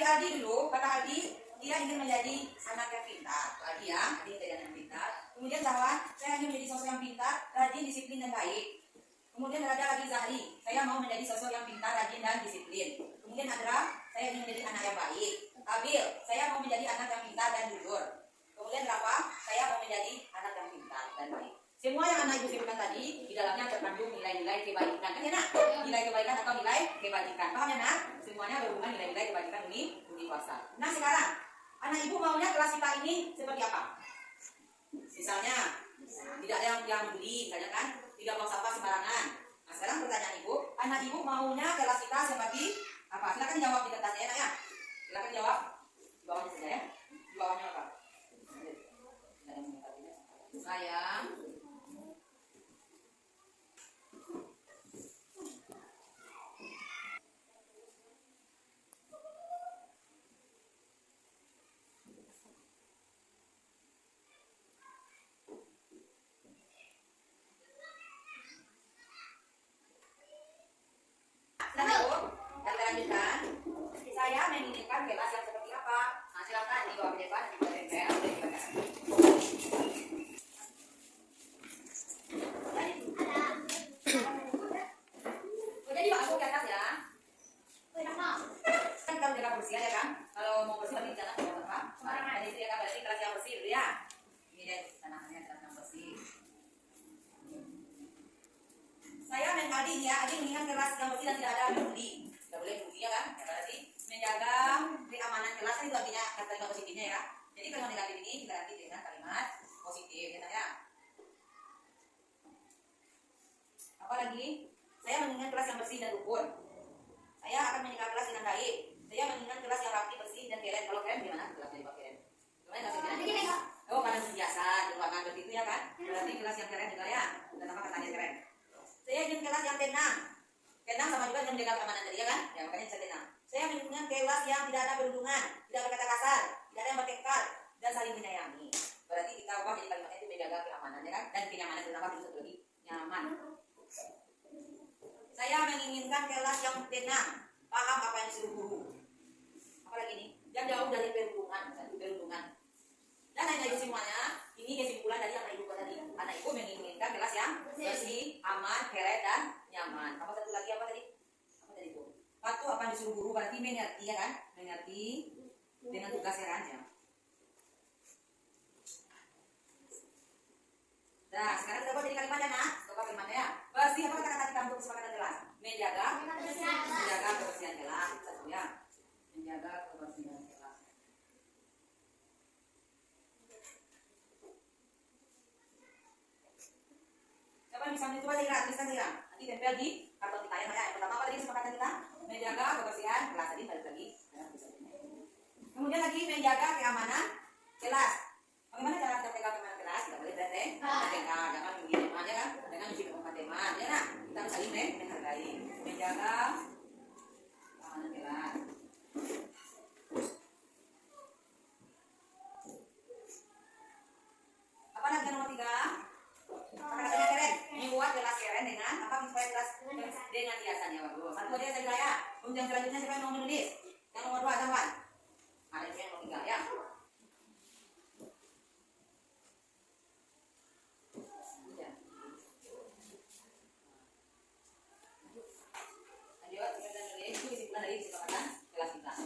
Aldi dulu, kata Aldi, dia ingin menjadi anak yang pintar. Aldi ya, Aldi menjadi anak yang pintar. Kemudian Zahwan, saya ingin menjadi sosok yang pintar, rajin, disiplin dan baik. Kemudian ada lagi Zahri, saya mau menjadi sosok yang pintar, rajin dan disiplin. Kemudian Adra, saya ingin menjadi anak yang baik. Abil, saya mau menjadi anak yang pintar dan jujur. Kemudian Rafa, saya mau menjadi anak yang pintar dan baik. Semua yang anak ibu sebutkan tadi, di dalamnya terkandung nilai-nilai kebaikan. Kan ya nak? Nilai kebaikan atau nilai kebajikan. Paham ya nak? Semuanya berhubungan nilai-nilai kebajikan universal. Nah sekarang, anak ibu maunya kelas kita ini seperti apa? Misalnya, tidak ada yang beli, misalnya kan? Tidak buang sampah sembarangan. Nah sekarang pertanyaan ibu, anak ibu maunya kelas kita seperti apa? Silakan jawab di kertasnya ya. Silakan jawab. Di bawahnya saja ya. Di bawahnya apa? Sayang. Lanjutkan. Saya menginginkan kelas yang seperti apa? Nah, silakan di bawah depan di bawah saya. Jadi aku ke atas ya. Kan kalau jaga bersih ya kan? Kalau mau bersih berarti jangan bawa apa? Sembarangan. Jadi dia berarti kelas yang bersih dulu ya. Ini deh tanahnya kelas yang bersih. Saya menghadi ya, Adi mengingat kelas yang bersih dan tidak ada membeli. Tidak boleh membeli ya kan? Ya berarti menjaga keamanan kelas itu artinya kalimat positifnya ya. Jadi kalimat negatif ini kita ganti dengan kalimat positif ya. Apa lagi? Saya mengingat kelas yang bersih dan rukun. Saya akan menjaga kelas dengan baik. Saya mengingat kelas yang rapi, bersih dan keren. Kalau keren gimana? Kelas jadi keren. Gimana kelasnya? Oh, pada biasa, ruangan begitu ya kan? Berarti kelas yang keren juga ya. Dan apa katanya keren? Saya ingin kelas yang tenang. Tenang sama juga dengan menjaga keamanan tadi ya kan? Ya makanya bisa tenang. Saya menginginkan kelas yang tidak ada perundungan, tidak berkata kasar, tidak ada yang bertengkar, dan saling menyayangi. Berarti kita ubah jadi kalimatnya itu menjaga keamanan ya kan? Dan kenyamanan itu apa? Bisa lebih nyaman. Saya menginginkan kelas yang tenang, paham apa yang disuruh guru. Apalagi nih, yang jauh dari perundungan. Dan lain-lain semuanya, ini kesimpulan dari anak ibu tadi. Anak ibu menginginkan kelas yang bersih, aman, keren dan nyaman. Apa satu lagi apa tadi? Apa tadi bu? Patuh apa yang disuruh guru berarti mengerti ya kan? Mengerti dengan tugas ya kan? Ya. Nah, sekarang kita buat jadi kalimatnya nak. Coba kalimatnya ya. Bersih apa kata-kata kita untuk kesepakatan kelas? Menjaga kebersihan kelas. Satu ya. Menjaga kebersihan kelas. Siapa yang bisa mencoba tuliskan Tira. Nanti tempel di karton kita ya. Yang pertama apa tadi kesepakatan kita? Menjaga kebersihan kelas tadi balik lagi. Kemudian lagi menjaga keamanan kelas. Bagaimana cara kita menjaga keamanan kelas? Tidak boleh berarti. Jangan begini aja kan? Dengan uji keempat teman. Ya kan? Kita harus saling menghargai. Menjaga keamanan kelas. Apa lagi nomor 3? Kata-katanya keren. Membuat kelas keren dengan apa? Supaya kelas dengan hiasannya bagus. Satu aja saya ya. Kemudian selanjutnya siapa yang mau menulis? Yang nomor 2 teman. Ada yang nomor 3 ya.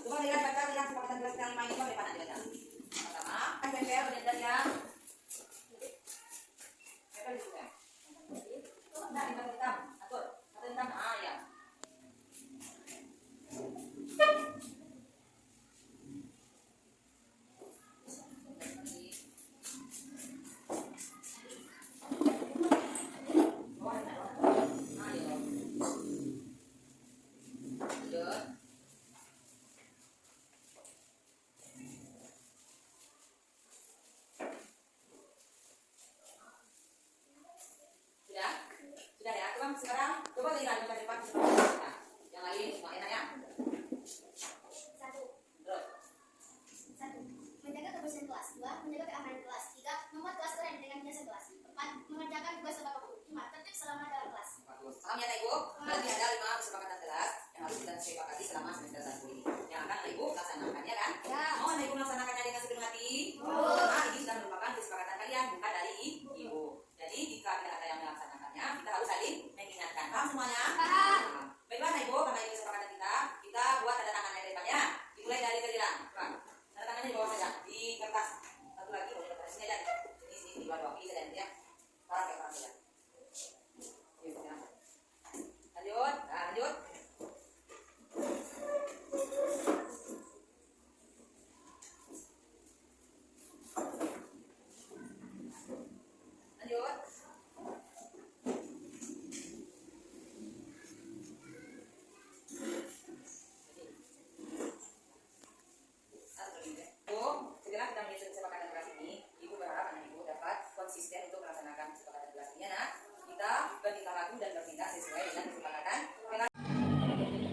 Coba lihat baca lihat kesepakatan kelas yang 5 ini bagaimana dia baca. Pertama, kan PPL dan ya. PPL juga. Nah, kita hitam, atur. Satu hitam, ya. Sekarang coba tinggal di depan kita. Yang lain semua enak ya. 1. Menjaga kebersihan kelas. 2. Menjaga keamanan kelas. 3. Membuat kelas keren dengan hiasan kelas. 4. Mengerjakan tugas tepat waktu. 5. Tertib selama dalam kelas. Paham ya Ibu? Berarti ada 5 kesepakatan kelas yang harus kita sepakati selama semester 1 ini. Yang akan Ibu laksanakan.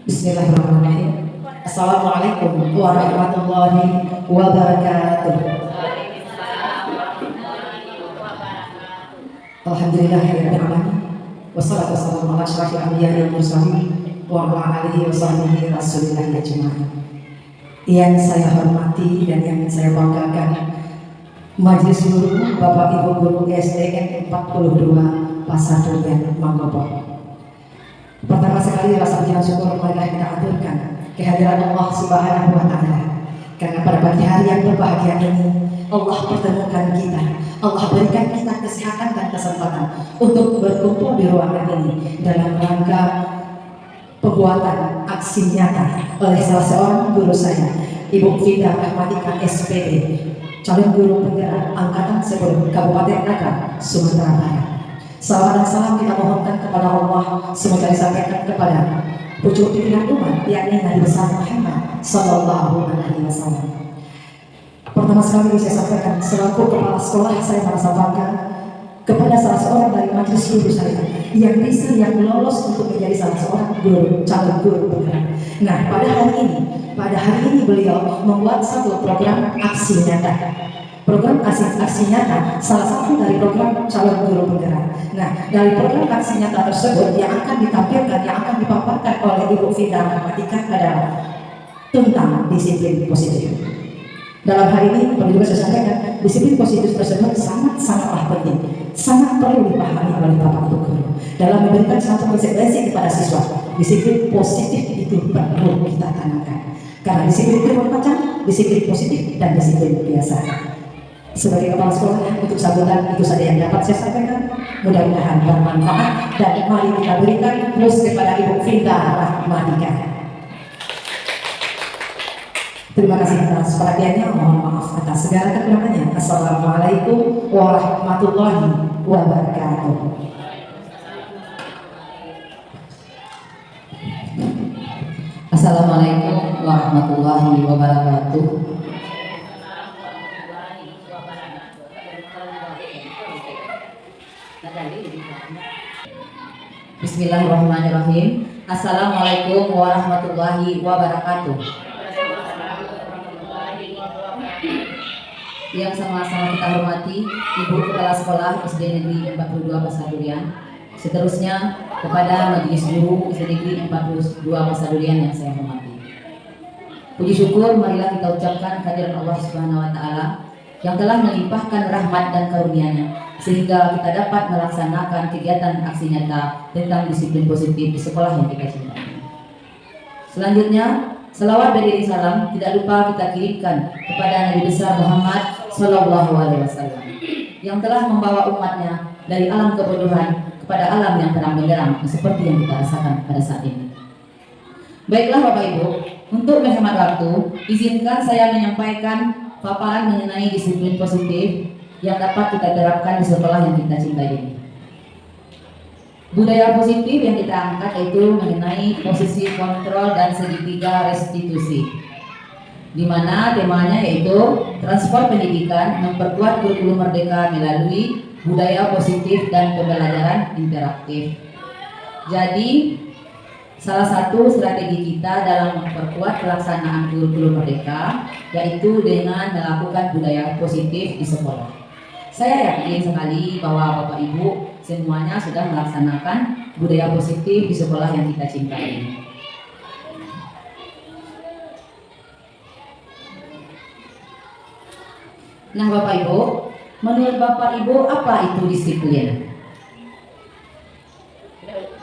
Bismillahirrahmanirrahim. Assalamualaikum warahmatullahi wabarakatuh. Alhamdulillahirrahmanirrahim. Wassalatu wassalamu ala asyrafil anbiya'i wal mursalin wa ala alihi wa sahbihi rasulillah ajma'in. Yang saya hormati dan yang saya banggakan, Majelis Guru Bapak Ibu Guru SDN 42 Pasar Durian Mangkopok. Pertama sekali rasa puji dan syukur marilah kita aturkan kehadiran Allah Subhanahu wa Ta'ala, karena pada pagi hari yang berbahagia ini Allah pertemukan kita, Allah berikan kita kesehatan dan kesempatan untuk berkumpul di ruangan ini dalam rangka pembuatan aksi nyata oleh salah seorang guru saya, Ibu Fida Rahmatika SPD, calon guru penggerak Angkatan 10 Kabupaten Naga, Sumatera Barat. Salam dan salam kita mohonkan kepada Allah, semoga disampaikan kepada pucuk pimpinan umat, yakni Nabi besar Muhammad Sallallahu Alaihi Wasallam. Pertama sekali saya sampaikan, selaku kepala sekolah saya merasa bangga kepada salah seorang dari majelis guru saya yang bisa, yang lolos untuk menjadi salah seorang guru, calon guru penggerak. Nah, pada hari ini beliau membuat satu program aksi nyata. Program aksi nyata salah satu dari program calon guru penggerak. Nah, dari program aksi nyata tersebut yang akan ditampilkan, yang akan dipaparkan oleh Ibu Fida Rahmatika adalah tentang disiplin positif. Dalam hari ini perlu juga saya sampaikan, disiplin positif tersebut sangatlah penting, sangat perlu dipahami oleh Bapak Ibu guru dalam memberikan satu konsekuensi kepada siswa. Disiplin positif itu perlu kita tanamkan, karena disiplin itu bermacam, disiplin positif dan disiplin biasa. Sebagai kepala sekolah, untuk sambutan itu saja yang dapat saya sampaikan. Mudah-mudahan bermanfaat dan mari kita berikan terus kepada Ibu Fida Rahmatika. Terima kasih atas perhatiannya. Mohon maaf atas segala kekurangannya. Assalamualaikum warahmatullahi wabarakatuh. Assalamualaikum warahmatullahi wabarakatuh. Bismillahirrahmanirrahim. Assalamualaikum warahmatullahi wabarakatuh. Yang sama-sama kita hormati Ibu Kepala Sekolah SD Negeri 42 Pasar Durian. Seterusnya kepada Majelis Guru SD Negeri 42 Pasar Durian yang saya hormati. Puji syukur marilah kita ucapkan kehadiran Allah Subhanahu wa Ta'ala yang telah melimpahkan rahmat dan karunia-Nya sehingga kita dapat melaksanakan kegiatan aksi nyata tentang disiplin positif di sekolah yang kita cintai. Selanjutnya, selawat beriring salam tidak lupa kita kirimkan kepada Nabi besar Muhammad Sallallahu Alaihi Wasallam yang telah membawa umatnya dari alam kebodohan kepada alam yang terang benderang seperti yang kita rasakan pada saat ini. Baiklah Bapak Ibu, untuk menghemat waktu, izinkan saya menyampaikan paparan mengenai disiplin positif yang dapat kita terapkan di sekolah yang kita cintai ini. Budaya positif yang kita angkat yaitu mengenai posisi kontrol dan segitiga restitusi, di mana temanya yaitu transport pendidikan memperkuat kurikulum merdeka melalui budaya positif dan pembelajaran interaktif. Jadi salah satu strategi kita dalam memperkuat pelaksanaan kurikulum merdeka yaitu dengan melakukan budaya positif di sekolah. Saya yakin sekali bahwa Bapak Ibu semuanya sudah melaksanakan budaya positif di sekolah yang kita cintai ini. Nah Bapak Ibu, menurut Bapak Ibu apa itu disiplin?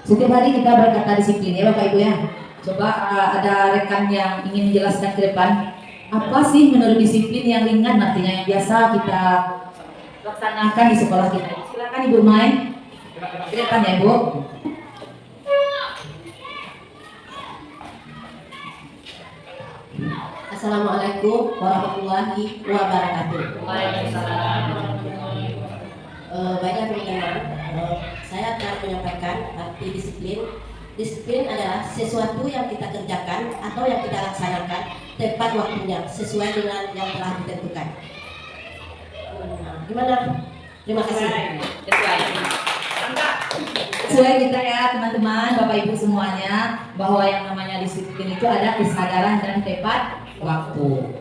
Setiap hari kita berkata disiplin ya Bapak Ibu ya. Coba ada rekan yang ingin menjelaskan ke depan, apa sih menurut disiplin yang ringan artinya yang biasa kita laksanakan di sekolah kita? Silakan Ibu Mai. Ke depan ya Bu. Assalamualaikum warahmatullahi wabarakatuh. Waalaikumsalam. Baiklah teman-teman, saya akan menyampaikan arti disiplin. Disiplin adalah sesuatu yang kita kerjakan atau yang kita laksanakan tepat waktunya sesuai dengan yang telah ditentukan. Gimana? Terima kasih. sesuai kita ya teman-teman, Bapak Ibu semuanya, bahwa yang namanya disiplin itu ada kesadaran dan tepat waktu.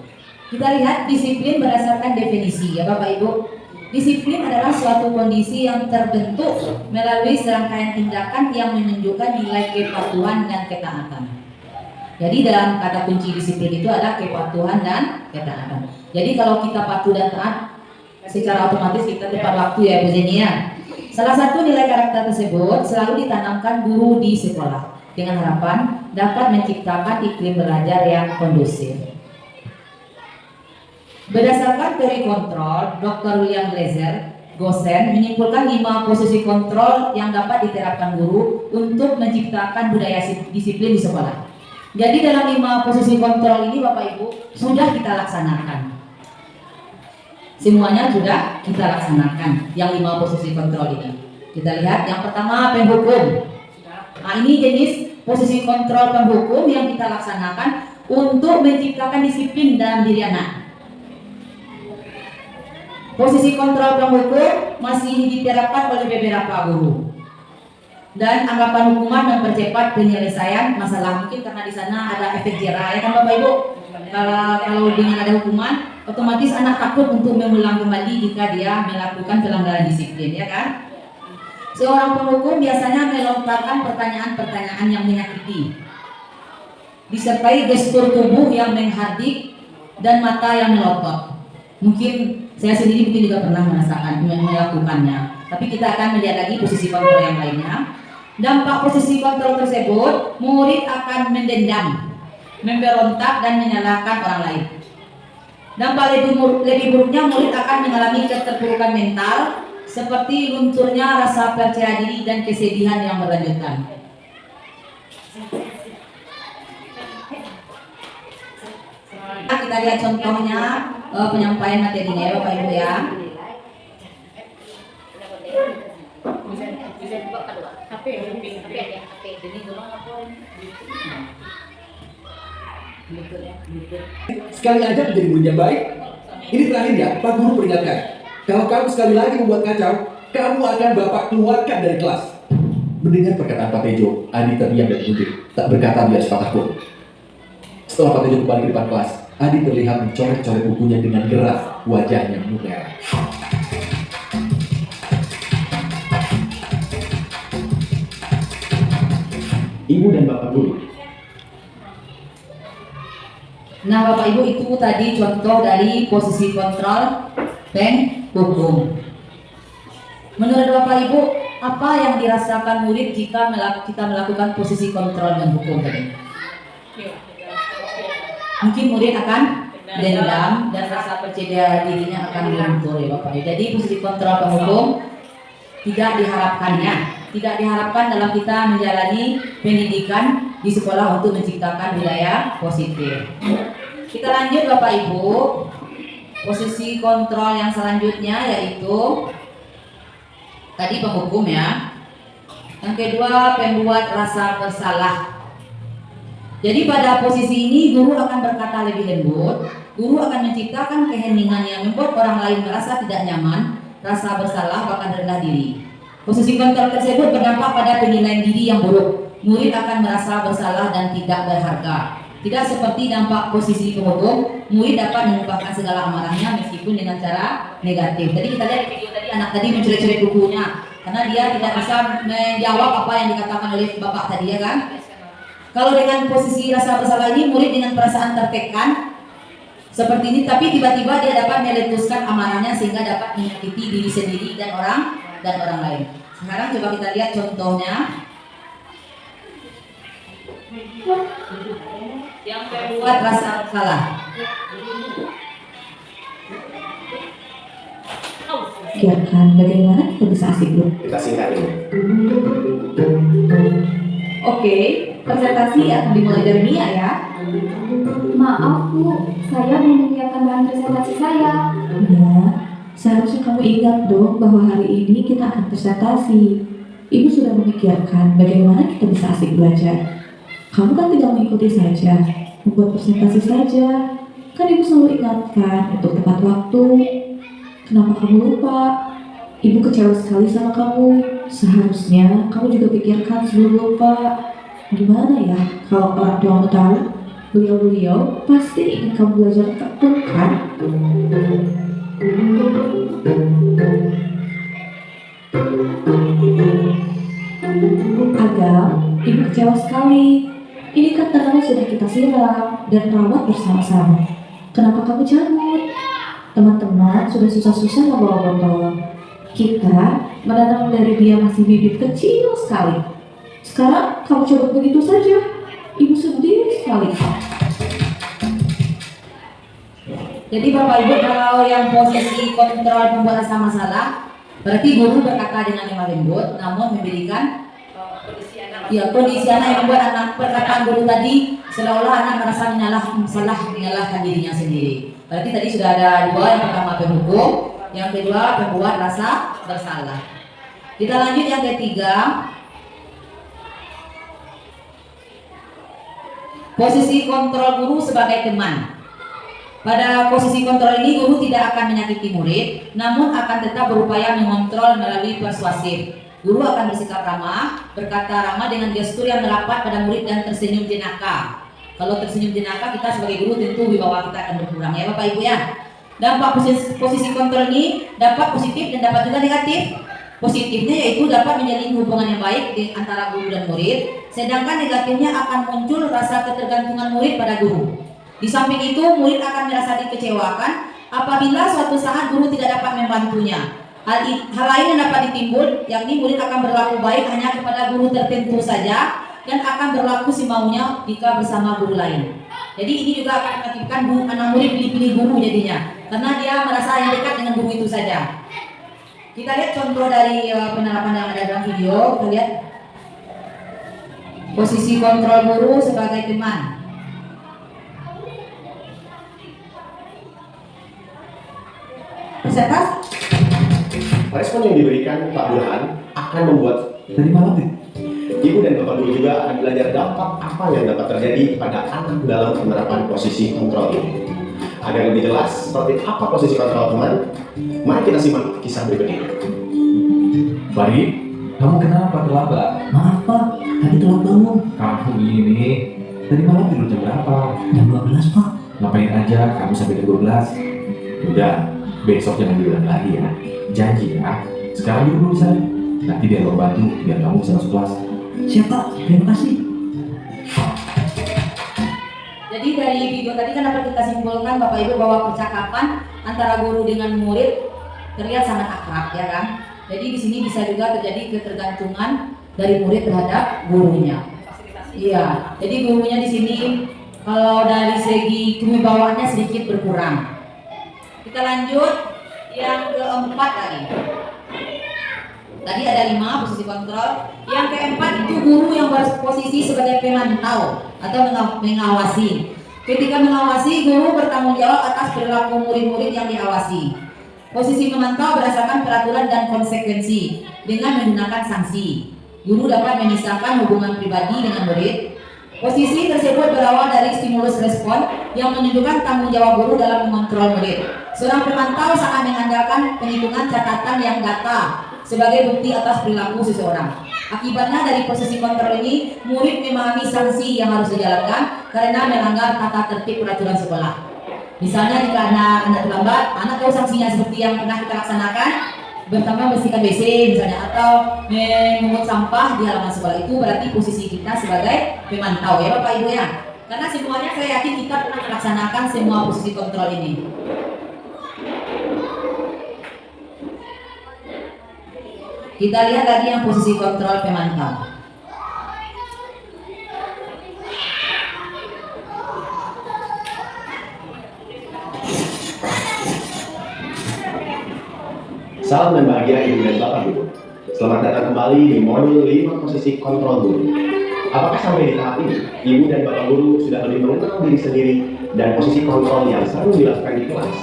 Kita lihat disiplin berdasarkan definisi ya Bapak Ibu. Disiplin adalah suatu kondisi yang terbentuk melalui serangkaian tindakan yang menunjukkan nilai kepatuhan dan ketaatan. Jadi dalam kata kunci disiplin itu ada kepatuhan dan ketaatan. Jadi kalau kita patuh dan taat, secara otomatis kita tepat waktu ya Bu Jenny ya. Salah satu nilai karakter tersebut selalu ditanamkan guru di sekolah dengan harapan dapat menciptakan iklim belajar yang kondusif. Berdasarkan teori kontrol, Dr. William Glaser, Gosen, menyimpulkan 5 posisi kontrol yang dapat diterapkan guru untuk menciptakan budaya disiplin di sekolah. Jadi dalam 5 posisi kontrol ini Bapak Ibu sudah kita laksanakan. Semuanya sudah kita laksanakan yang 5 posisi kontrol ini. Kita lihat yang pertama penghukum. Nah ini jenis posisi kontrol penghukum yang kita laksanakan untuk menciptakan disiplin dalam diri anak. Posisi kontrol penghukum masih diterapkan oleh beberapa guru. Dan anggapan hukuman mempercepat penyelesaian masalah, mungkin karena di sana ada efek jera ya kan Bapak Ibu. Kalau dengan ada hukuman, otomatis anak takut untuk mengulang kembali jika dia melakukan pelanggaran disiplin ya kan. Seorang penghukum biasanya melontarkan pertanyaan-pertanyaan yang menyakiti, disertai gestur tubuh yang menghardik dan mata yang melotot. Mungkin saya sendiri mungkin juga pernah melakukannya. Tapi kita akan melihat lagi posisi kontrol yang lainnya. Dampak posisi kontrol tersebut, murid akan mendendam, memberontak dan menyalahkan orang lain. Dampak lebih buruknya, murid akan mengalami keterpurukan mental seperti lunturnya rasa percaya diri dan kesedihan yang berlanjutan. Kita lihat contohnya penyampaian materinya ya Bapak Ibu ya. Sekali aja menjadi murid yang baik. Ini terakhir ya, Pak Guru peringatkan. Kalau kamu sekali lagi membuat kacau, kamu akan Bapak keluarkan dari kelas. Mendengar perkataan Pak Tejo, Adi terdiam dan mundur, tak berkata dia sepatah pun. Setelah Pak Tejo kembali ke depan kelas, Adi terlihat mencoret-coret bukunya dengan gerak, wajahnya memerah. Ibu dan Bapak Guru. Nah Bapak Ibu itu tadi contoh dari posisi kontrol penghukum. Menurut Bapak Ibu, apa yang dirasakan murid jika kita melakukan posisi kontrol penghukum tadi? Mungkin murid akan dendam dan rasa percaya dirinya akan luntur ya Bapak Ibu. Jadi posisi kontrol penghukum tidak diharapkan dalam kita menjalani pendidikan di sekolah untuk menciptakan budaya positif. Kita lanjut Bapak Ibu. Posisi kontrol yang selanjutnya yaitu tadi penghukum ya. Yang kedua, pembuat rasa bersalah. Jadi pada posisi ini guru akan berkata lebih lembut. Guru akan menciptakan keheningan yang membuat orang lain merasa tidak nyaman, rasa bersalah, bahkan rendah diri. Posisi kontrol tersebut berdampak pada penilaian diri yang buruk. Murid akan merasa bersalah dan tidak berharga. Tidak seperti dampak posisi penghukum, murid dapat mengungkapkan segala amarahnya meskipun dengan cara negatif. Tadi kita lihat video tadi, anak tadi mencoret-coret bukunya karena dia tidak bisa menjawab apa yang dikatakan oleh bapak tadi ya kan. Kalau dengan posisi rasa bersalah ini, murid dengan perasaan tertekan seperti ini, tapi tiba-tiba dia dapat meletuskan amarahnya sehingga dapat menyakiti diri sendiri dan orang lain. Sekarang coba kita lihat contohnya. Yang membuat rasa bersalah. Biarkan bagaimana kita bisa asik dulu. Kita singkat ini. Oke, presentasi akan dimulai dari Mia ya. Maaf Bu, saya belum menyiapkan bahan presentasi saya. Ya, seharusnya kamu ingat dong bahwa hari ini kita akan presentasi. Ibu sudah memikirkan bagaimana kita bisa asik belajar. Kamu kan tidak mengikuti saja, membuat presentasi saja. Kan ibu selalu ingatkan untuk tepat waktu. Kenapa kamu lupa? Ibu kecewa sekali sama kamu. Seharusnya kamu juga pikirkan sebelum lupa. Gimana ya kalau orang tuamu tahu? Beliau-beliau pasti ingin kamu belajar tekun kan? Agam, ibu kecewa sekali. Ini kan tanaman sudah kita siram dan rawat bersama-sama. Kenapa kamu cabut? Teman-teman sudah susah-susah membawa botol. Kita menanam dari dia masih bibit kecil sekali. Sekarang kamu coba begitu saja. Ibu sedih sekali. Jadi Bapak Ibu, kalau yang posisi kontrol membuat rasa masalah, berarti guru berkata dengan lemah lembut, namun memberikan kondisi anak yang membuat anak perkataan guru tadi seolah-olah anak merasa menyalahkan dirinya sendiri. Berarti tadi sudah ada dua, yang pertama penghukum, yang kedua pembuat rasa bersalah. Kita lanjut yang ketiga. Posisi kontrol guru sebagai teman. Pada posisi kontrol ini guru tidak akan menyakiti murid, namun akan tetap berupaya mengontrol melalui persuasif. Guru akan bersikap ramah, berkata ramah dengan gestur yang merapat pada murid dan tersenyum jenaka. Kalau tersenyum jenaka, kita sebagai guru tentu wibawa kita akan berkurang, ya Bapak Ibu ya. Dampak posisi kontrol ini dapat positif dan dapat juga negatif. Positifnya yaitu dapat menjalin hubungan yang baik antara guru dan murid, sedangkan negatifnya akan muncul rasa ketergantungan murid pada guru. Di samping itu, murid akan merasa dikecewakan apabila suatu saat guru tidak dapat membantunya. Hal lain yang dapat ditimbul, yakni murid akan berlaku baik hanya kepada guru tertentu saja dan akan berlaku semaunya jika bersama guru lain. Jadi ini juga akan mengakibatkan anak murid pilih-pilih guru jadinya, karena dia merasa yang dekat dengan guru itu saja. Kita lihat contoh dari penerapan yang ada dalam video. Kita lihat posisi kontrol guru sebagai teman. Peserta? Respon yang diberikan Pak Burhan akan membuat Tadi malam nih. Ibu dan Bapak Guru juga akan belajar dampak apa yang dapat terjadi pada anak dalam penerapan posisi kontrol ini. Agar lebih jelas seperti apa posisi kontrol teman, mari kita simak kisah berikut ini. Farid, kamu kenapa terlambat? Maaf Pak, tadi telat bangun. Kamu ini tadi malam tidur jam berapa? Jam 12 Pak. Ngapain aja kamu sampai jam 12? Udah, besok jangan diulang lagi ya. Janji ya. Sekarang duduk dulu sana. Nanti biar lo bantu, biar kamu bisa masuk kelas. Siap Pak, terima kasih. Jadi dari video tadi kan dapat kita simpulkan Bapak Ibu bahwa percakapan antara guru dengan murid terlihat sangat akrab, ya kan? Jadi di sini bisa juga terjadi ketergantungan dari murid terhadap gurunya. Iya, jadi gurunya di sini kalau dari segi kewibawaannya sedikit berkurang. Kita lanjut yang keempat tadi. Tadi ada 5 posisi kontrol. Yang keempat itu guru yang berposisi sebagai pemantau atau mengawasi. Ketika mengawasi, guru bertanggung jawab atas perilaku murid-murid yang diawasi. Posisi memantau berdasarkan peraturan dan konsekuensi dengan menggunakan sanksi. Guru dapat memisahkan hubungan pribadi dengan murid. Posisi tersebut berawal dari stimulus respon yang menunjukkan tanggung jawab guru dalam mengontrol murid. Seorang pemantau sangat mengandalkan penghitungan catatan yang data sebagai bukti atas perilaku seseorang. Akibatnya dari posisi kontrol ini, murid memahami sanksi yang harus dijalankan karena melanggar tata tertib peraturan sekolah. Misalnya jika anak terlambat, anak tahu sanksinya seperti yang pernah kita laksanakan, pertama bersihkan WC misalnya, atau memungut sampah di halaman sekolah. Itu berarti posisi kita sebagai pemantau, ya Bapak Ibu ya. Karena semuanya saya yakin kita pernah melaksanakan semua posisi kontrol ini. Kita lihat lagi yang posisi kontrol pemantau. Salam dan bahagia Ibu dan Bapak Guru. Selamat datang kembali di modul 5 posisi kontrol guru. Apakah sampai di tahap ini, Ibu dan Bapak Guru sudah lebih mengenal diri sendiri dan posisi kontrol yang sering dilakukan di kelas?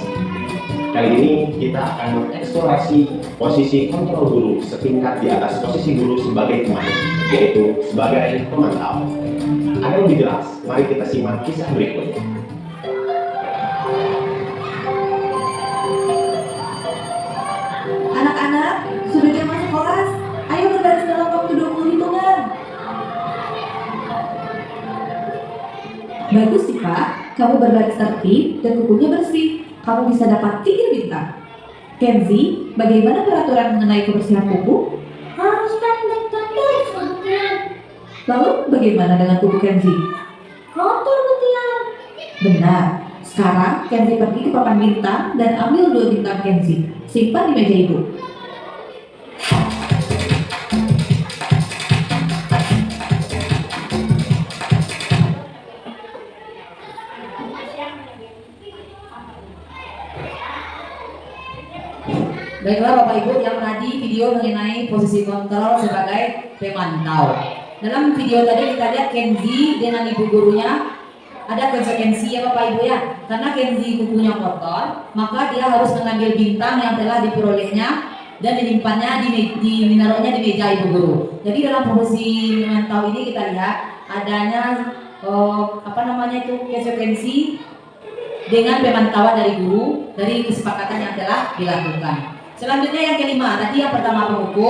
Kali ini kita akan mengeksplorasi posisi kontrol guru setingkat di atas posisi guru sebagai teman, yaitu sebagai pemantau. Agar lebih jelas, mari kita simak kisah berikut. Anak-anak, Bagus sih Pak, kamu berbaris tertib dan kukunya bersih. Kamu bisa dapat 3 bintang. Kenzi, bagaimana peraturan mengenai kebersihan kuku? Harus pendek dan bersih. Lalu bagaimana dengan kuku Kenzi? Kotor butian. Benar. Sekarang Kenzi pergi ke papan bintang dan ambil 2 bintang Kenzi. Simpan di meja ibu. Baiklah Bapak Ibu yang tadi video mengenai posisi kontrol sebagai pemantau. Dalam video tadi kita lihat Kenzi dengan ibu gurunya ada konsekuensi ya Bapak Ibu ya. Karena Kenzi kukunya kotor, maka dia harus mengambil bintang yang telah diperolehnya dan dinyimpannya dinaruhnya di meja ibu guru. Jadi dalam posisi memantau ini kita lihat adanya konsekuensi dengan pemantauan dari guru dari kesepakatan yang telah dilakukan. Selanjutnya yang kelima, tadi yang pertama penghukum.